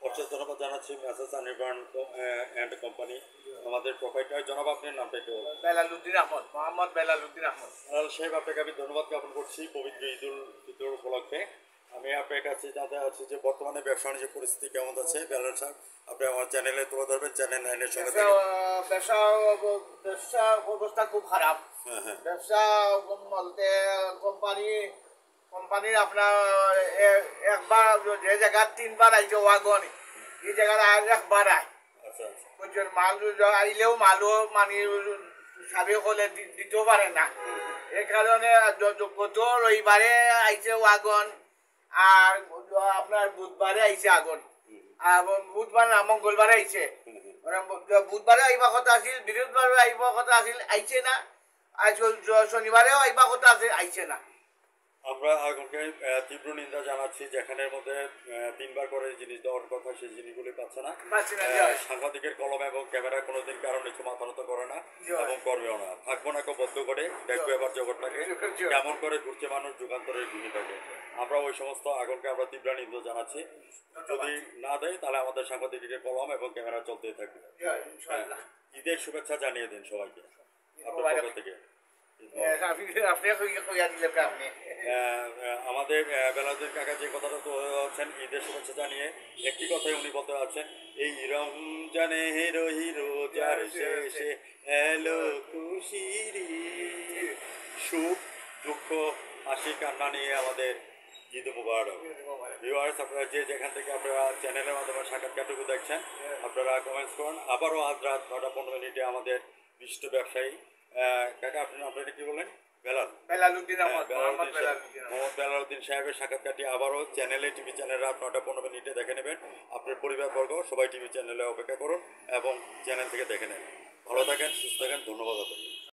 অশেষ ধন্যবাদ জানাচ্ছি মেসেজ আনির্বাণ অ্যান্ড কোম্পানি আমাদের প্রোপাইটার। জনাব আপনার নামটা একটু বলুন। বেলালুদ্দিন আহমদ, মোহাম্মদ বেলালুদ্দিন আহমদ। সাহেব, আপনাকে আমি ধন্যবাদ জ্ঞাপন করছি পবিত্র ঈদুল ফিতর উপলক্ষে। আমি আপনার কাছে জানতে চাচ্ছি যে বর্তমানে ব্যবসা বাণিজ্য পরিস্থিতি কেমন আছে। বেলাল সাহেব, আপনি আমার চ্যানেলে তুলে ধরবেন, চ্যানেল 9-এর সঙ্গে থেকে। ব্যবসা অবস্থা খুব খারাপ। হ্যাঁ হ্যাঁ ব্যবসা বলতে কোম্পানির আপনার একবার যে জায়গা 3 বার আইছে ওয়াগন, এই জায়গায় আর একবার আয় আচ্ছা আচ্ছা বুঝছেন। মাল আইলেও মালও মানে সাবে হলে দিতেও পারে না। এই কারণে গত রবিবারে আইছে ওয়াগন, আর আপনার বুধবারে আইছে আগুন, আর বুধবার না মঙ্গলবারে আইছে। বুধবারে আইবা কথা আছিল, বৃহস্পতিবারে আইবা কথা আছিল, আইছে না। আজ শনিবারেও আইবা কথা আছে, আইছে না। আমরা আগুনকে তীব্র নিন্দা জানাচ্ছি, যেখানের মধ্যে 3বার করে জিনিস দেওয়ার কথা সেই জিনিসগুলি পাচ্ছে না। সাংবাদিকের কলম এবং ক্যামেরা কোনোদিন কারণ কিছু মাথা নত করে না এবং করবেও না। থাকবো না বদ্ধ করে দেখবো এবার জগৎটাকে কেমন করে ঘুরছে মানুষ যুগান্তরের ভূমিটাকে। আমরা ওই সমস্ত আগুনকে আমরা তীব্র নিন্দা জানাচ্ছি। যদি না দেয় তাহলে আমাদের সাংবাদিকের কলম এবং ক্যামেরা চলতেই থাকবে। ঈদের শুভেচ্ছা জানিয়ে দিন সবাইকে আপনার পক্ষ থেকে। আমাদের বেলালুদ্দিন কাকা যে কথাটা বলছেন ঈদের শুভেচ্ছা জানিয়ে, একটি কথাই উনি বলতে পারছেন, এই রমজানে হিরো হিরো যার শেষে এলো খুশির সুখ দুঃখ হাসি কান্না নিয়ে আমাদের ঈদ মুবারক। ভিউয়ার্স, আপনারা যে যেখান থেকে আপনারা চ্যানেলের মাধ্যমে সাক্ষাৎকারটুকু দেখছেন, আপনারা কমেন্টস করুন। আবারও আজ রাত 9:15 আমাদের বিশিষ্ট ব্যবসায়ী কাকা, আপনারা কি বলেন? বেলালুদ্দিন আহমদ, মোহাম্মদ বেলালুদ্দিন সাহেবের সাক্ষাৎকারটি আবারও টিভি চ্যানেলে রাত 9:15 দেখে নেবেন। আপনার পরিবারবর্গ সবাই টিভি চ্যানেলে অপেক্ষা করুন এবং চ্যানেল থেকে দেখে নেন। ভালো থাকেন, সুস্থ থাকেন, ধন্যবাদ আপনাকে।